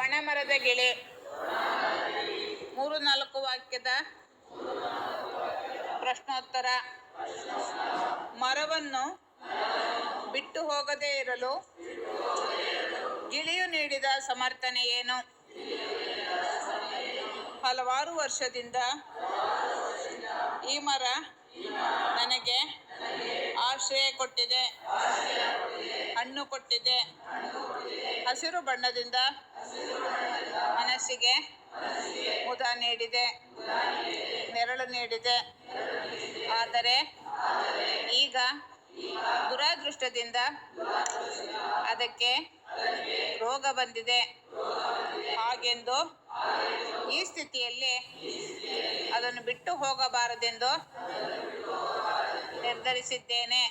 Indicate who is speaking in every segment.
Speaker 1: ಒಣಮರದ ಗೆಳೆ 3-4 ವಾಕ್ಯದ ಪ್ರಶ್ನೋತ್ತರ. ಮರವನ್ನು ಬಿಟ್ಟು ಹೋಗದೇ ಇರಲು ಗಿಳಿಯು ನೀಡಿದ ಸಮರ್ಥನೆ ಏನು? ಹಲವಾರು ವರ್ಷದಿಂದ ಈ ಮರ ನನಗೆ ಆಶ್ರಯ ಕೊಟ್ಟಿದೆ, ಹಣ್ಣು ಕೊಟ್ಟಿದೆ, ಹಸಿರು ಬಣ್ಣದಿಂದ ಮನಸ್ಸಿಗೆ ಮುದ ನೀಡಿದೆ, ನೆರಳು ನೀಡಿದೆ. ಆದರೆ ಈಗ ದುರಾದೃಷ್ಟದಿಂದ ಅದಕ್ಕೆ ರೋಗ ಬಂದಿದೆ. ಹಾಗೆಂದು ಈ ಸ್ಥಿತಿಯಲ್ಲಿ ಅದನ್ನು ಬಿಟ್ಟು ಹೋಗಬಾರದೆಂದು ನಿರ್ಧರಿಸಿದ್ದೇನೆ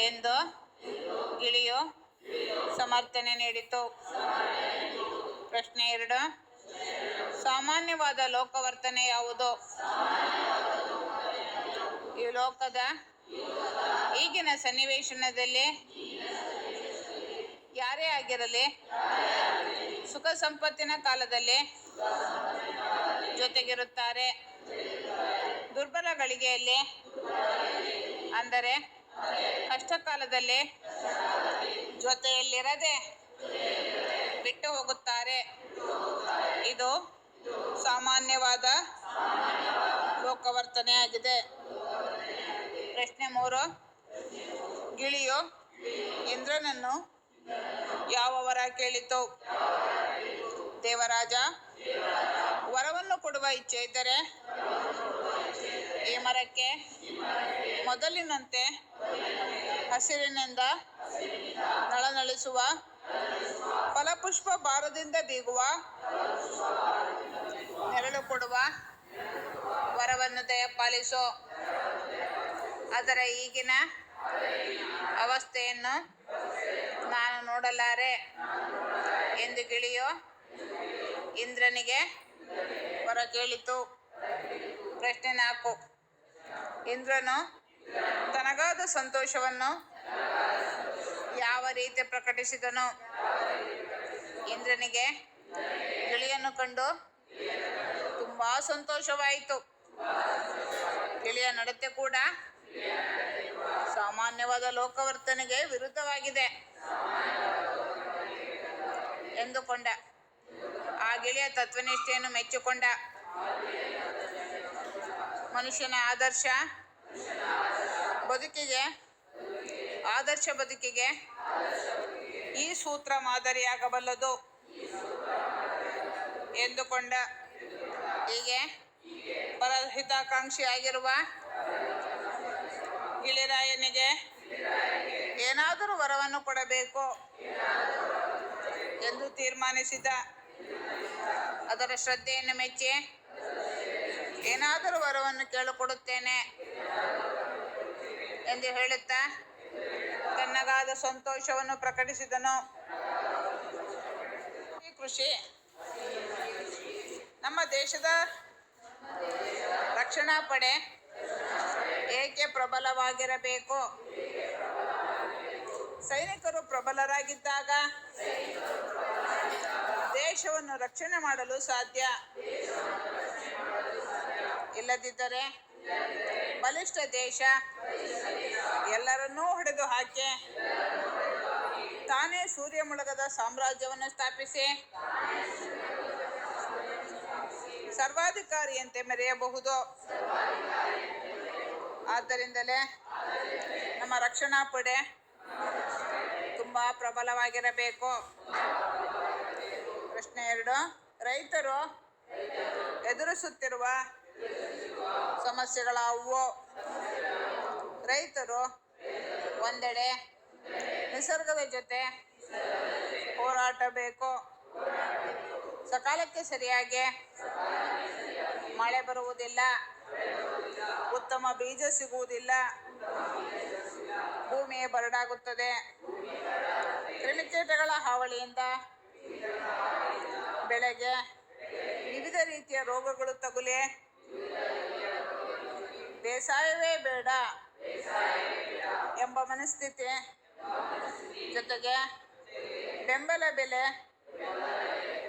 Speaker 1: ಎಂದು ಗಿಳಿಯು ಸಮರ್ಥನೆ ನೀಡಿತು. ಪ್ರಶ್ನೆ 2. ಸಾಮಾನ್ಯವಾದ ಲೋಕವರ್ತನೆ ಯಾವುದು? ಈ ಲೋಕದ ಈಗಿನ ಸನ್ನಿವೇಶದಲ್ಲಿ ಯಾರೇ ಆಗಿರಲಿ, ಸುಖ ಸಂಪತ್ತಿನ ಕಾಲದಲ್ಲಿ ಜೊತೆಗಿರುತ್ತಾರೆ. ದುರ್ಬಲ ಗಳಿಗೆಯಲ್ಲಿ ಅಂದರೆ ಕಷ್ಟ ಕಾಲದಲ್ಲಿ ಜೊತೆಯಲ್ಲಿರದೆ ಬಿಟ್ಟು ಹೋಗುತ್ತಾರೆ. ಇದು ಸಾಮಾನ್ಯವಾದ ಲೋಕವರ್ತನೆಯಾಗಿದೆ. ಪ್ರಶ್ನೆ 3. ಗಿಳಿಯು ಇಂದ್ರನನ್ನು ಯಾವ ವರ ಕೇಳಿತು? ದೇವರಾಜ, ವರವನ್ನು ಕೊಡುವ ಇಚ್ಛೆ ಇದ್ದರೆ ಈ ಮರಕ್ಕೆ ಮೊದಲಿನಂತೆ ಹಸಿರಿನಿಂದ ನಳನಳಿಸುವ, ಫಲಪುಷ್ಪ ಭಾರದಿಂದ ಬೀಗುವ, ನೆರಳು ಕೊಡುವ ವರವನ್ನು ದಯಪಾಲಿಸು. ಅದರ ಈಗಿನ ಅವಸ್ಥೆಯನ್ನು ನಾನು ನೋಡಲಾರೆ ಎಂದು ಗಿಳಿಯು ಇಂದ್ರನಿಗೆ ವರ ಕೇಳಿತು. ಪ್ರಶ್ನೆ 4. ಇಂದ್ರನು ತನಗಾದ ಸಂತೋಷವನ್ನು ಯಾವ ರೀತಿ ಪ್ರಕಟಿಸಿದನು? ಇಂದ್ರನಿಗೆ ಗಿಳಿಯನ್ನು ಕಂಡು ತುಂಬಾ ಸಂತೋಷವಾಯಿತು. ಗಿಳಿಯ ನಡತೆ ಕೂಡ ಸಾಮಾನ್ಯವಾದ ಲೋಕವರ್ತನೆಗೆ ವಿರುದ್ಧವಾಗಿದೆ ಎಂದುಕೊಂಡ. ಆ ಗಿಳಿಯ ತತ್ವನಿಷ್ಠೆಯನ್ನು ಮೆಚ್ಚಿಕೊಂಡ. ಮನುಷ್ಯನ ಆದರ್ಶ ಬದುಕಿಗೆ ಈ ಸೂತ್ರ ಮಾದರಿಯಾಗಬಲ್ಲದು ಎಂದುಕೊಂಡ. ಹೀಗೆ ಪರಹಿತಾಕಾಂಕ್ಷಿಯಾಗಿರುವ ಗಿಳಿರಾಯನಿಗೆ ಏನಾದರೂ ವರವನ್ನು ಕೊಡಬೇಕು ಎಂದು ತೀರ್ಮಾನಿಸಿದ. ಅದರ ಶ್ರದ್ಧೆಯನ್ನು ಮೆಚ್ಚಿ ಏನಾದರೂ ವರವನ್ನು ಕೇಳಿಕೊಡುತ್ತೇನೆ ಎಂದು ಹೇಳುತ್ತಾ ತನ್ನಗಾದ ಸಂತೋಷವನ್ನು ಪ್ರಕಟಿಸಿದನು. ಈ ಕೃಷಿ ನಮ್ಮ ದೇಶದ ರಕ್ಷಣಾ ಪಡೆ ಏಕೆ ಪ್ರಬಲವಾಗಿರಬೇಕು? ಸೈನಿಕರು ಪ್ರಬಲರಾಗಿದ್ದಾಗ ದೇಶವನ್ನು ರಕ್ಷಣೆ ಮಾಡಲು ಸಾಧ್ಯ. ಇಲ್ಲದಿದ್ದರೆ ಬಲಿಷ್ಠ ದೇಶ ಎಲ್ಲರನ್ನೂ ಹೊಡೆದು ಹಾಕಿ ತಾನೇ ಸೂರ್ಯ ಮುಳುಗದ ಸಾಮ್ರಾಜ್ಯವನ್ನು ಸ್ಥಾಪಿಸಿ ಸರ್ವಾಧಿಕಾರಿಯಂತೆ ಮೆರೆಯಬಹುದು. ಆದ್ದರಿಂದಲೇ ನಮ್ಮ ರಕ್ಷಣಾ ಪಡೆ ತುಂಬಾ ಪ್ರಬಲವಾಗಿರಬೇಕು. ಪ್ರಶ್ನೆ 2. ರೈತರು ಎದುರಿಸುತ್ತಿರುವ ಸಮಸ್ಯೆಗಳಾವುವು? ರೈತರು ಒಂದೆಡೆ ನಿಸರ್ಗದ ಜೊತೆ ಹೋರಾಡಬೇಕು. ಸಕಾಲಕ್ಕೆ ಸರಿಯಾಗಿ ಮಳೆ ಬರುವುದಿಲ್ಲ, ಉತ್ತಮ ಬೀಜ ಸಿಗುವುದಿಲ್ಲ, ಭೂಮಿ ಬರಡಾಗುತ್ತದೆ, ಕ್ರಿಮಿಕೀಟಗಳ ಹಾವಳಿಯಿಂದ ಬೆಳೆಗೆ ವಿವಿಧ ರೀತಿಯ ರೋಗಗಳು ತಗುಲಿ ಬೇಸಾಯವೇ ಬೇಡ ಎಂಬ ಮನಸ್ಥಿತಿ, ಜೊತೆಗೆ ಬೆಂಬಲ ಬೆಲೆ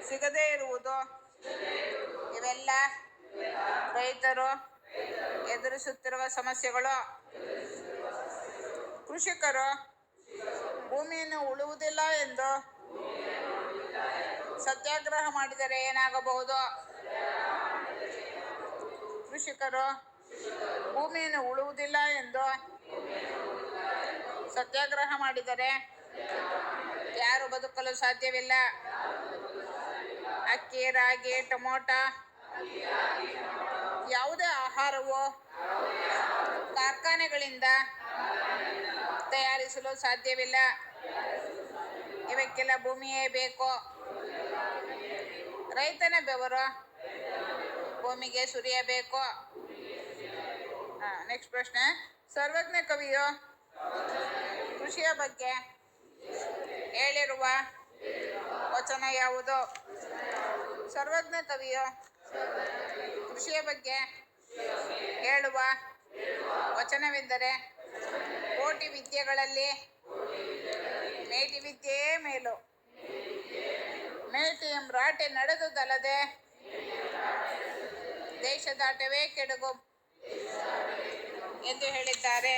Speaker 1: ಸಿಗದೇ ಇರುವುದು. ಇವೆಲ್ಲ ರೈತರು ಎದುರಿಸುತ್ತಿರುವ ಸಮಸ್ಯೆಗಳು. ಕೃಷಿಕರು ಭೂಮಿಯನ್ನು ಉಳುವುದಿಲ್ಲ ಎಂದು ಸತ್ಯಾಗ್ರಹ ಮಾಡಿದರೆ ಏನಾಗಬಹುದು? ಕೃಷಿಕರು ಭೂಮಿಯನ್ನು ಉಳುವುದಿಲ್ಲ ಎಂದು ಸತ್ಯಾಗ್ರಹ ಮಾಡಿದರೆ ಯಾರು ಬದುಕಲು ಸಾಧ್ಯವಿಲ್ಲ. ಅಕ್ಕಿ, ರಾಗಿ, ಟೊಮೊಟೊ ಯಾವುದೇ ಆಹಾರವು ಕಾರ್ಖಾನೆಗಳಿಂದ ತಯಾರಿಸಲು ಸಾಧ್ಯವಿಲ್ಲ. ಇವಕ್ಕೆಲ್ಲ ಭೂಮಿಯೇ ಬೇಕು. ರೈತನ ಬೆವರು ಭೂಮಿಗೆ ಸುರಿಯಬೇಕು. ನೆಕ್ಸ್ಟ್ ಪ್ರಶ್ನೆ. ಸರ್ವಜ್ಞ ಕವಿಯು ಕೃಷಿಯ ಬಗ್ಗೆ ಹೇಳಿರುವ ವಚನ ಯಾವುದು? ಸರ್ವಜ್ಞ ಕವಿಯು ಕೃಷಿಯ ಬಗ್ಗೆ ಹೇಳುವ ವಚನವೆಂದರೆ, ಕೋಟಿ ವಿದ್ಯೆಗಳಲ್ಲಿ ಮೇಟಿ ವಿದ್ಯೆಯೇ ಮೇಲು. ಮೇಟಿ ಎಂಬ್ರಾಟೆ ನಡೆದುದಲ್ಲದೆ ದೇಶದಾಟವೇ ಕೆಡುಗು ಎಂದು ಹೇಳಿದ್ದಾರೆ.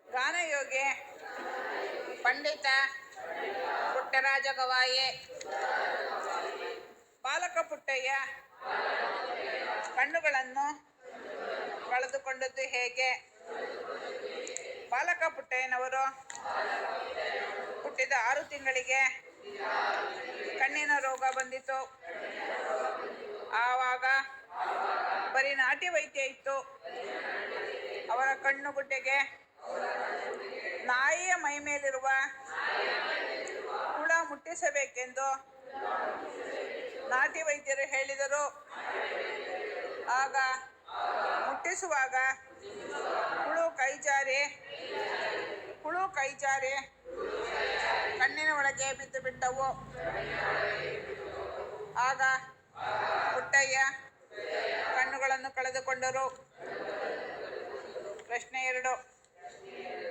Speaker 1: ಗಾನಯೋಗಿ ಪಂಡಿತ ಪುಟ್ಟರಾಜ ಗವಾಯಿ ಬಾಲಕ ಪುಟ್ಟಯ್ಯ ಕಣ್ಣುಗಳನ್ನು ಕಳೆದುಕೊಂಡದ್ದು ಹೇಗೆ? ಬಾಲಕ ಪುಟ್ಟಯ್ಯನವರು ಹುಟ್ಟಿದ 6 ತಿಂಗಳಿಗೆ ಕಣ್ಣಿನ ರೋಗ ಬಂದಿತು. ಆವಾಗ ಬರೀ ನಾಟಿ ವೈದ್ಯ ಇತ್ತು. ಅವರ ಕಣ್ಣು ಗುಡ್ಡೆಗೆ ನಾಯಿಯ ಮೈ ಮೇಲಿರುವ ಹುಳ ಮುಟ್ಟಿಸಬೇಕೆಂದು ನಾಟಿ ವೈದ್ಯರು ಹೇಳಿದರು. ಆಗ ಮುಟ್ಟಿಸುವಾಗ ಹುಳು ಕೈ ಜಾರಿ ಕಣ್ಣಿನ ಒಳಗೆ ಬಿದ್ದು ಬಿಟ್ಟವು. ಆಗ ಪುಟ್ಟಯ್ಯ ಕಣ್ಣುಗಳನ್ನು ಕಳೆದುಕೊಂಡರು. ಪ್ರಶ್ನೆ 2.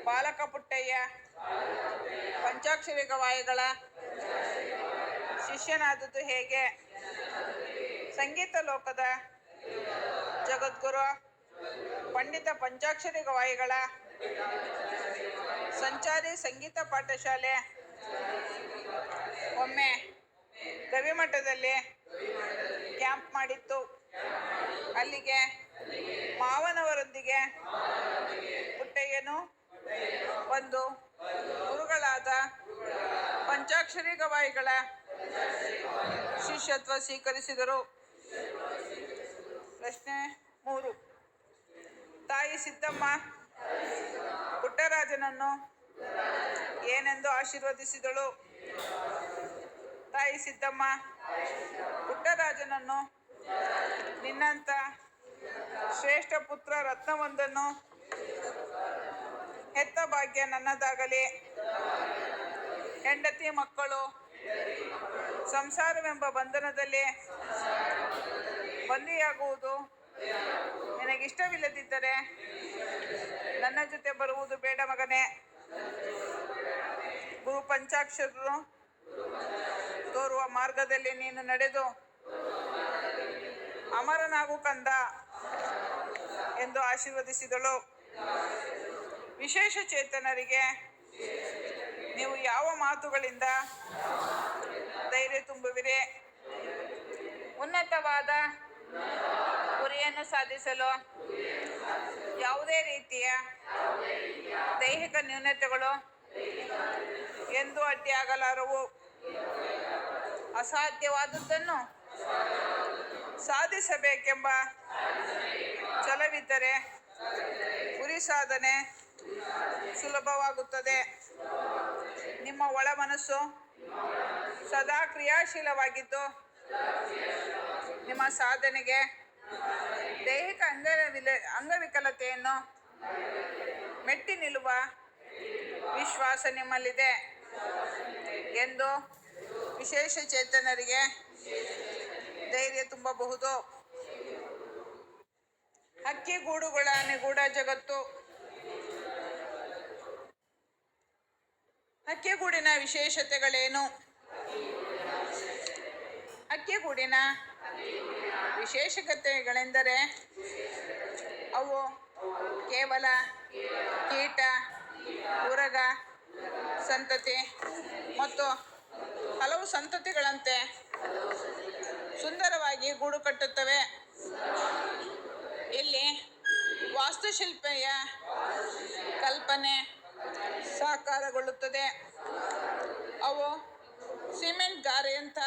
Speaker 1: ಬಾಲಕ ಪುಟ್ಟಯ್ಯ ಪಂಚಾಕ್ಷರಿ ಗವಾಯಿಗಳ ಶಿಷ್ಯನಾದದ್ದು ಹೇಗೆ? ಸಂಗೀತ ಲೋಕದ ಜಗದ್ಗುರು ಪಂಡಿತ ಪಂಚಾಕ್ಷರಿ ಗವಾಯಿಗಳ ಸಂಚಾರಿ ಸಂಗೀತ ಪಾಠಶಾಲೆ ಒಮ್ಮೆ ಗವಿಮಠದಲ್ಲಿ ಕ್ಯಾಂಪ್ ಮಾಡಿತ್ತು. ಅಲ್ಲಿಗೆ ಮಾವನವರೊಂದಿಗೆ ಪುಟ್ಟಯ್ಯನು ಒಂದು ಗುರುಗಳಾದ ಪಂಚಾಕ್ಷರಿ ಗವಾಯಿಗಳ ಶಿಷ್ಯತ್ವ ಸ್ವೀಕರಿಸಿದರು. ಪ್ರಶ್ನೆ 3. ತಾಯಿ ಸಿದ್ದಮ್ಮ ಪುಟ್ಟರಾಜನನ್ನು ಏನೆಂದು ಆಶೀರ್ವದಿಸಿದಳು? ತಾಯಿ ಸಿದ್ದಮ್ಮ ಪುಟ್ಟರಾಜನನ್ನು ನಿನ್ನಂಥ ಶ್ರೇಷ್ಠ ಪುತ್ರ ರತ್ನವೊಂದನ್ನು ಹೆತ್ತ ಭಾಗ್ಯ ನನ್ನದಾಗಲಿ. ಹೆಂಡತಿ ಮಕ್ಕಳು ಸಂಸಾರವೆಂಬ ಬಂಧನದಲ್ಲಿ ಬಂದಿಯಾಗುವುದು ನಿನಗಿಷ್ಟವಿಲ್ಲದಿದ್ದರೆ ನನ್ನ ಜೊತೆ ಬರುವುದು ಬೇಡ ಮಗನೇ. ಗುರು ಪಂಚಾಕ್ಷರರು ತೋರುವ ಮಾರ್ಗದಲ್ಲಿ ನೀನು ನಡೆದು ಅಮರನಾಗು ಕಂದ ಎಂದು ಆಶೀರ್ವದಿಸಿದಳು. ವಿಶೇಷ ಚೇತನರಿಗೆ ನೀವು ಯಾವ ಮಾತುಗಳಿಂದ ಧೈರ್ಯ ತುಂಬುವಿರಿ? ಉನ್ನತವಾದ ಗುರಿಯನ್ನು ಸಾಧಿಸಲು ಯಾವುದೇ ರೀತಿಯ ದೈಹಿಕ ನ್ಯೂನತೆಗಳು ಎಂದೂ ಅಡ್ಡಿಯಾಗಲಾರವು. ಅಸಾಧ್ಯವಾದದ್ದನ್ನು ಸಾಧಿಸಬೇಕೆಂಬ ಛಲವಿದ್ದರೆ ಗುರಿ ಸಾಧನೆ ಸುಲಭವಾಗುತ್ತದೆ. ನಿಮ್ಮ ಒಳ ಮನಸ್ಸು ಸದಾ ಕ್ರಿಯಾಶೀಲವಾಗಿದ್ದು ನಿಮ್ಮ ಸಾಧನೆಗೆ ದೈಹಿಕ ಅಂಗವಿಕಲತೆಯನ್ನು ಮೆಟ್ಟಿ ನಿಲ್ಲುವ ವಿಶ್ವಾಸ ನಿಮ್ಮಲ್ಲಿದೆ ಎಂದು ವಿಶೇಷ ಚೇತನರಿಗೆ ಧೈರ್ಯ ತುಂಬಬಹುದು. ಹಕ್ಕಿಗೂಡುಗಳ ನಿಗೂಢ ಜಗತ್ತು. ಹಕ್ಕಿಗೂಡಿನ ವಿಶೇಷತೆಗಳೇನು? ಹಕ್ಕಿಗೂಡಿನ ವಿಶೇಷತೆಗಳೆಂದರೆ ಅವು ಕೇವಲ ಕೀಟ, ಉರಗ ಸಂತತಿ ಮತ್ತು ಹಲವು ಸಂತತಿಗಳಂತೆ ಸುಂದರವಾಗಿ ಗೂಡು ಕಟ್ಟುತ್ತವೆ. ಇಲ್ಲಿ ವಾಸ್ತುಶಿಲ್ಪೀಯ ಕಲ್ಪನೆ ಸಾಕಾರಗೊಳ್ಳುತ್ತದೆ. ಅವು ಸಿಮೆಂಟ್ ಗಾರೆಯಂಥ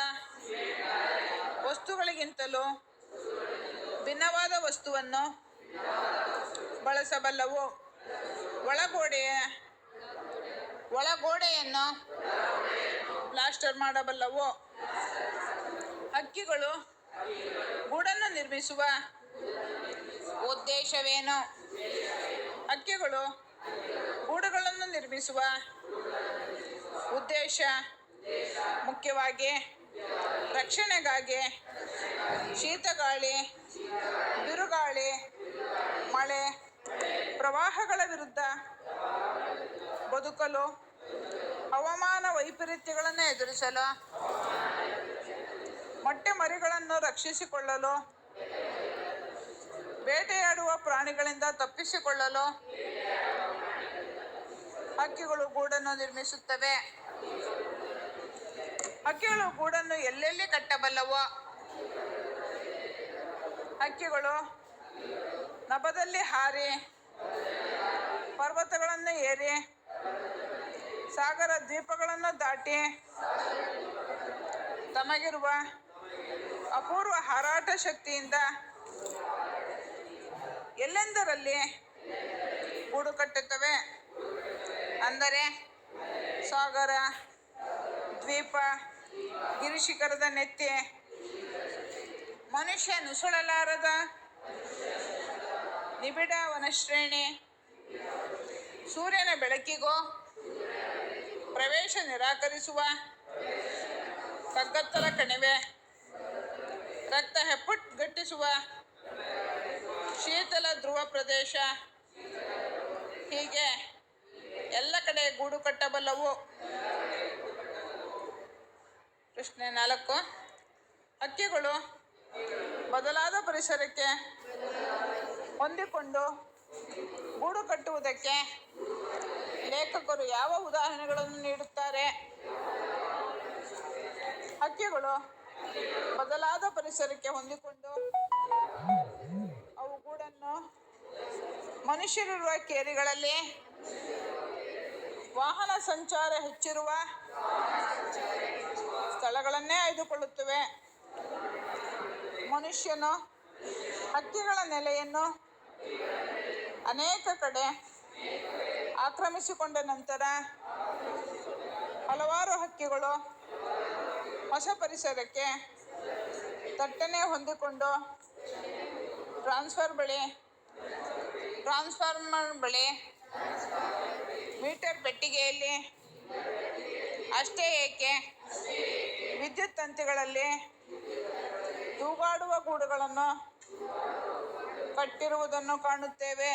Speaker 1: ವಸ್ತುಗಳಿಗಿಂತಲೂ ಭಿನ್ನವಾದ ವಸ್ತುವನ್ನು ಬಳಸಬಲ್ಲವು. ಒಳಗೋಡೆಯನ್ನು ಪ್ಲಾಸ್ಟರ್ ಮಾಡಬಲ್ಲವು. ಹಕ್ಕಿಗಳು ಗೂಡನ್ನು ನಿರ್ಮಿಸುವ ಉದ್ದೇಶವೇನು? ಹಕ್ಕಿಗಳು ಗೂಡುಗಳನ್ನು ನಿರ್ಮಿಸುವ ಉದ್ದೇಶ ಮುಖ್ಯವಾಗಿ ರಕ್ಷಣೆಗಾಗಿ, ಶೀತಗಾಳಿ, ಬಿರುಗಾಳಿ, ಮಳೆ, ಪ್ರವಾಹಗಳ ವಿರುದ್ಧ ಬದುಕಲು, ಹವಾಮಾನ ವೈಪರೀತ್ಯಗಳನ್ನು ಎದುರಿಸಲು, ಮೊಟ್ಟೆ ಮರಿಗಳನ್ನು ರಕ್ಷಿಸಿಕೊಳ್ಳಲು, ಬೇಟೆಯಾಡುವ ಪ್ರಾಣಿಗಳಿಂದ ತಪ್ಪಿಸಿಕೊಳ್ಳಲು ಹಕ್ಕಿಗಳು ಗೂಡನ್ನು ನಿರ್ಮಿಸುತ್ತವೆ. ಹಕ್ಕಿಗಳು ಗೂಡನ್ನು ಎಲ್ಲೆಲ್ಲಿ ಕಟ್ಟಬಲ್ಲವು? ಹಕ್ಕಿಗಳು ನಭದಲ್ಲಿ ಹಾರಿ, ಪರ್ವತಗಳನ್ನು ಏರಿ, ಸಾಗರ ದ್ವೀಪಗಳನ್ನು ದಾಟಿ ತಮಗಿರುವ ಅಪೂರ್ವ ಹಾರಾಟ ಶಕ್ತಿಯಿಂದ ಎಲ್ಲೆಂದರಲ್ಲಿ ಗೂಡು ಕಟ್ಟುತ್ತವೆ. ಅಂದರೆ ಸಾಗರ, ದ್ವೀಪ, ಗಿರಿಶಿಖರದ ನೆತ್ತಿ, ಮನುಷ್ಯ ನುಸುಳಲಾರದ ನಿಬಿಡ ವನಶ್ರೇಣಿ, ಸೂರ್ಯನ ಬೆಳಕಿಗೂ ಪ್ರವೇಶ ನಿರಾಕರಿಸುವ ಕಗ್ಗತ್ತಲ ಕಣಿವೆ, ರಕ್ತ ಹೆಪ್ಪುಗಟ್ಟಿಸುವ ಶೀತಲ ಧ್ರುವ ಪ್ರದೇಶ, ಹೀಗೆ ಎಲ್ಲ ಕಡೆ ಗೂಡು ಕಟ್ಟಬಲ್ಲವು. ಪ್ರಶ್ನೆ 4. ಹಕ್ಕಿಗಳು ಬದಲಾದ ಪರಿಸರಕ್ಕೆ ಹೊಂದಿಕೊಂಡು ಗೂಡು ಕಟ್ಟುವುದಕ್ಕೆ ಲೇಖಕರು ಯಾವ ಉದಾಹರಣೆಗಳನ್ನು ನೀಡುತ್ತಾರೆ? ಹಕ್ಕಿಗಳು ಬದಲಾದ ಪರಿಸರಕ್ಕೆ ಹೊಂದಿಕೊಂಡು ಅವು ಗೂಡನ್ನು ಮನುಷ್ಯರಿರುವ ಕೇರಿಗಳಲ್ಲಿ, ವಾಹನ ಸಂಚಾರ ಹೆಚ್ಚಿರುವ ಸ್ಥಳಗಳನ್ನೇ ಆಯ್ದುಕೊಳ್ಳುತ್ತವೆ. ಮನುಷ್ಯನು ಹಕ್ಕಿಗಳ ನೆಲೆಯನ್ನು ಅನೇಕ ಕಡೆ ಆಕ್ರಮಿಸಿಕೊಂಡ ನಂತರ ಹಲವಾರು ಹಕ್ಕಿಗಳು ಹೊಸ ಪರಿಸರಕ್ಕೆ ತಟ್ಟನೆ ಹೊಂದಿಕೊಂಡು ಟ್ರಾನ್ಸ್ಫಾರ್ಮರ್ ಬಳಿ, ಮೀಟರ್ ಪೆಟ್ಟಿಗೆಯಲ್ಲಿ, ಅಷ್ಟೇ ಏಕೆ ವಿದ್ಯುತ್ ತಂತಿಗಳಲ್ಲಿ ತೂಗಾಡುವ ಗೂಡುಗಳನ್ನು ಕಟ್ಟಿರುವುದನ್ನು ಕಾಣುತ್ತೇವೆ.